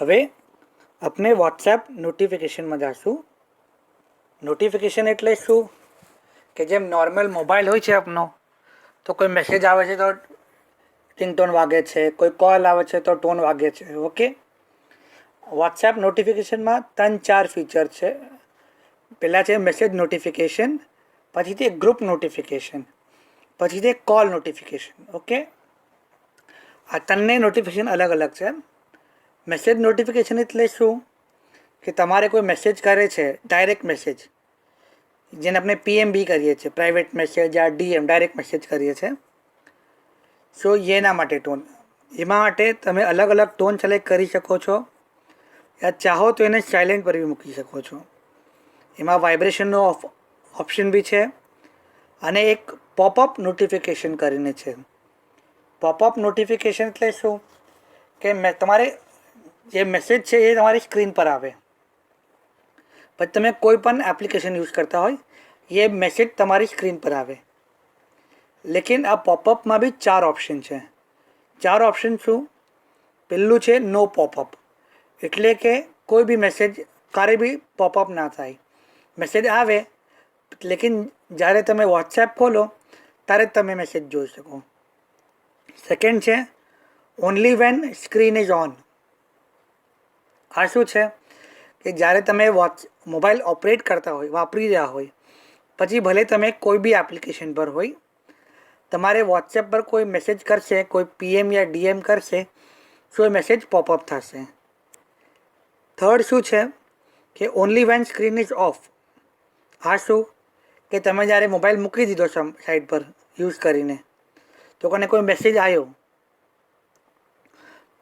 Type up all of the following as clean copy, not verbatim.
હવે આપણે વોટ્સએપ નોટિફિકેશનમાં જઈશું. નોટિફિકેશન એટલે શું કે જેમ નોર્મલ મોબાઈલ હોય છે આપનો, તો કોઈ મેસેજ આવે છે તો રિંગટોન વાગે છે, કોઈ કોલ આવે છે તો ટોન વાગે છે. ઓકે, વોટ્સએપ નોટિફિકેશનમાં 3-4 ફીચર છે. પહેલાં છે મેસેજ નોટિફિકેશન, પછી તે ગ્રુપ નોટિફિકેશન, પછી તે કોલ નોટિફિકેશન. ઓકે, આ ત્રણેય નોટિફિકેશન અલગ અલગ છે. મેસેજ નોટિફિકેશન એટલે શું કે તમારે કોઈ મેસેજ કરે છે, ડાયરેક્ટ મેસેજ, જેને આપણે પીએમબી કરીએ છીએ, પ્રાઇવેટ મેસેજ યા ડીએમ ડાયરેક્ટ મેસેજ કરીએ છીએ. સો એના માટે ટોન, એમાં માટે તમે અલગ અલગ ટોન સિલેક્ટ કરી શકો છો, યા ચાહો તો એને સાયલેન્ટ પર બી મૂકી શકો છો. એમાં વાઇબ્રેશનનો ઓપ્શન બી છે, અને એક પોપઅપ નોટિફિકેશન કરીને છે. પોપઅપ નોટિફિકેશન એટલે શું કે તમારે જે મેસેજ છે એ તમારી સ્ક્રીન પર આવે, પછી તમે કોઈ પણ એપ્લિકેશન યુઝ કરતા હોય એ મેસેજ તમારી સ્ક્રીન પર આવે. લેકિન આ પોપઅપમાં બી 4 ઓપ્શન છે. 4 ઓપ્શન શું? પહેલું છે નો પોપઅપ, એટલે કે કોઈ બી મેસેજ ક્યારે બી પોપઅપ ના થાય. મેસેજ આવે લેકિન જ્યારે તમે વોટ્સએપ ખોલો ત્યારે જ તમે મેસેજ જોઈ શકો. સેકન્ડ છે only when screen is on. આ શું છે કે જ્યારે તમે મોબાઈલ ઓપરેટ કરતા હોય, વાપરી રહ્યા હોય, પછી ભલે તમે કોઈ બી એપ્લિકેશન પર હોય, તમારે વોટ્સએપ પર કોઈ મેસેજ કરશે, કોઈ પીએમ યા ડીએમ કરશે, સો એ મેસેજ પોપઅપ થશે. થર્ડ શું છે કે only when screen is off. આ શું કે તમે જ્યારે મોબાઈલ મૂકી દીધો સાઈડ પર યુઝ કરીને, તો કોને કોઈ મેસેજ આવ્યો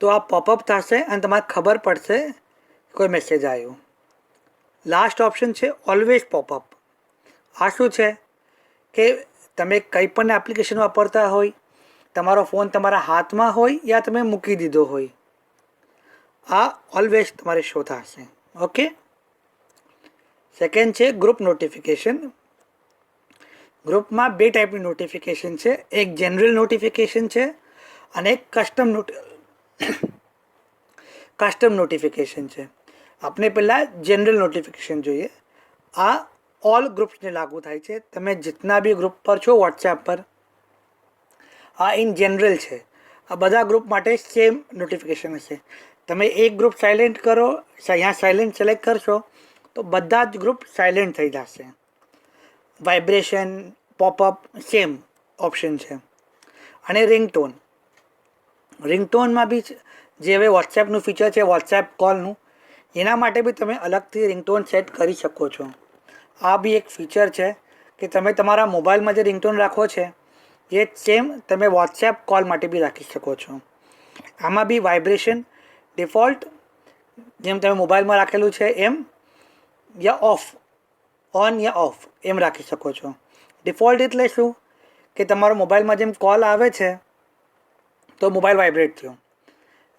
તો આ પોપઅપ થશે અને તમારે ખબર પડશે કોઈ મેસેજ આવ્યો. લાસ્ટ ઓપ્શન છે ઓલવેઝ પોપઅપ. આ શું છે કે તમે કંઈ પણ એપ્લિકેશન વાપરતા હોય, તમારો ફોન તમારા હાથમાં હોય યા તમે મૂકી દીધો હોય, આ ઓલવેઝ તમારે શો થશે. ઓકે, સેકન્ડ છે ગ્રુપ નોટિફિકેશન. ગ્રુપમાં 2 ટાઈપની નોટિફિકેશન છે, એક જનરલ નોટિફિકેશન છે અને એક કસ્ટમ નોટિફિકેશન છે. આપણે પહેલાં જનરલ નોટિફિકેશન જોઈએ. આ ઓલ ગ્રુપ્સને લાગુ થાય છે. તમે જેટલા બી ગ્રુપ પર છો વોટ્સએપ પર, આ ઇન જનરલ છે. આ બધા ગ્રુપ માટે સેમ નોટિફિકેશન હશે. તમે એક ગ્રુપ સાયલેન્ટ કરો, અહીંયા સાયલેન્ટ સિલેક્ટ કરશો તો બધા જ ગ્રુપ સાયલેન્ટ થઈ જશે. વાઇબ્રેશન, પોપઅપ સેમ ઓપ્શન છે. અને રિંગટોનમાં બી જે હવે વોટ્સએપનું ફીચર છે વોટ્સએપ કોલનું, એના માટે બી તમે અલગથી રિંગટોન સેટ કરી શકો છો. આ બી એક ફીચર છે કે તમે તમારા મોબાઈલમાં જે રિંગટોન રાખો છે એ સેમ તમે વોટ્સએપ કોલ માટે બી રાખી શકો છો. આમાં બી વાઇબ્રેશન ડિફોલ્ટ જેમ તમે મોબાઈલમાં રાખેલું છે એમ, યા ઓફ, ઓન યા ઓફ એમ રાખી શકો છો. ડિફોલ્ટ એટલે શું કે તમારો મોબાઈલમાં જેમ કોલ આવે છે તો મોબાઈલ વાઇબ્રેટ થયો.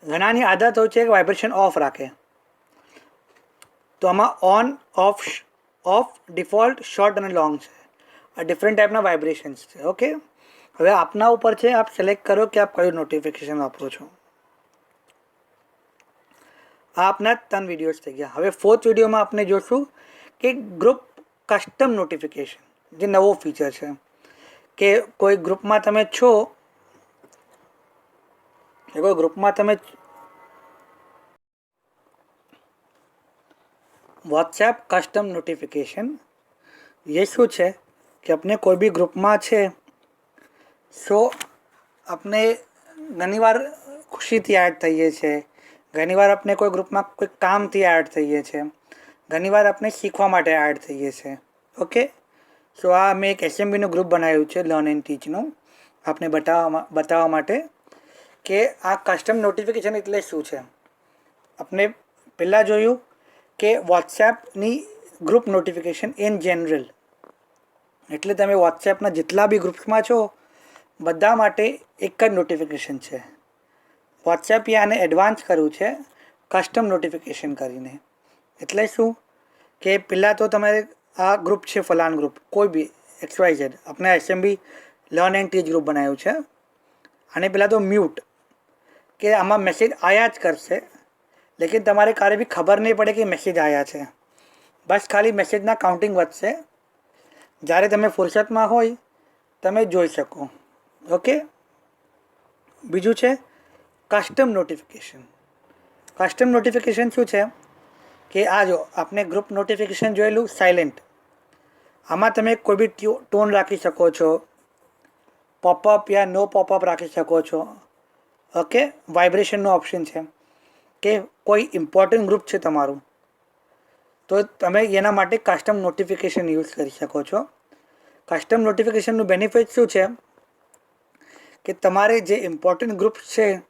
ઘણાની આદત હોય છે કે વાઇબ્રેશન ઓફ રાખે, તો આમાં ઓન ઓફ ડિફોલ્ટ, શોર્ટ અને લોંગ છે. આ ડિફરન્ટ ટાઈપના વાઇબ્રેશન્સ છે. ઓકે, હવે આપના ઉપર છે, આપ સિલેક્ટ કરો કે આપ કયું નોટિફિકેશન વાપરો છો. આ આપના 3 વિડીયોઝ થઈ ગયા. હવે 4th વિડીયોમાં આપણે જોશું કે ગ્રુપ કસ્ટમ નોટિફિકેશન, જે નવો ફીચર છે કે કોઈ ગ્રુપમાં તમે છો, કોઈ ગ્રુપમાં તમે વોટ્સએપ કસ્ટમ નોટિફિકેશન, એ શું છે કે આપણે કોઈ બી ગ્રુપમાં છે, સો આપણે ઘણીવાર ખુશીથી એડ થઈએ છીએ, ઘણીવાર આપણે કોઈ ગ્રુપમાં કોઈ કામથી એડ થઈએ છીએ, ઘણીવાર આપણે શીખવા માટે એડ થઈએ છીએ. ઓકે, સો આ મેં એક એસએમબીનું ગ્રુપ બનાવ્યું છે, લર્ન એન્ડ ટીચનું, આપને બતાવવા માટે કે આ કસ્ટમ નોટિફિકેશન એટલે શું છે. આપણે પહેલાં જોયું કે વોટ્સએપની ગ્રુપ નોટિફિકેશન ઇન જનરલ, એટલે તમે વોટ્સએપના જેટલા બી ગ્રુપ્સમાં છો બધા માટે એક જ નોટિફિકેશન છે. વોટ્સએપે આને એડવાન્સ કર્યું છે કસ્ટમ નોટિફિકેશન કરીને. એટલે શું કે પહેલાં તો તમારે આ ગ્રુપ છે ફલાન ગ્રુપ, કોઈ બી XYZ, આપણે એસએમબી લર્ન એન્ડ ટીચ ગ્રુપ બનાવ્યું છે. અને પહેલાં તો મ્યુટ, કે આમાં મેસેજ આવ્યા જ કરશે લેકિન તમારે ક્યારે બી ખબર નહીં પડે કે મેસેજ આવ્યા છે. બસ ખાલી મેસેજના કાઉન્ટિંગ વધશે. જ્યારે તમે ફુરસતમાં હોય તમે જોઈ શકો. ઓકે. બીજું છે કસ્ટમ નોટિફિકેશન. કસ્ટમ નોટિફિકેશન શું છે કે આ જો આપણે ગ્રુપ નોટિફિકેશન જોયેલું સાયલેન્ટ. આમાં તમે કોઈ બી ટોન રાખી શકો છો, પોપઅપ યા નો પોપઅપ રાખી શકો છો. ઓકે. વાઇબ્રેશનનો ઓપ્શન છે કે કોઈ ઇમ્પોર્ટન્ટ ગ્રુપ છે તમારું તો તમે એના માટે કસ્ટમ નોટિફિકેશન યુઝ કરી શકો છો. કસ્ટમ નોટિફિકેશનનું બેનિફિટ શું છે કે તમારે જે ઇમ્પોર્ટન્ટ ગ્રુપ છે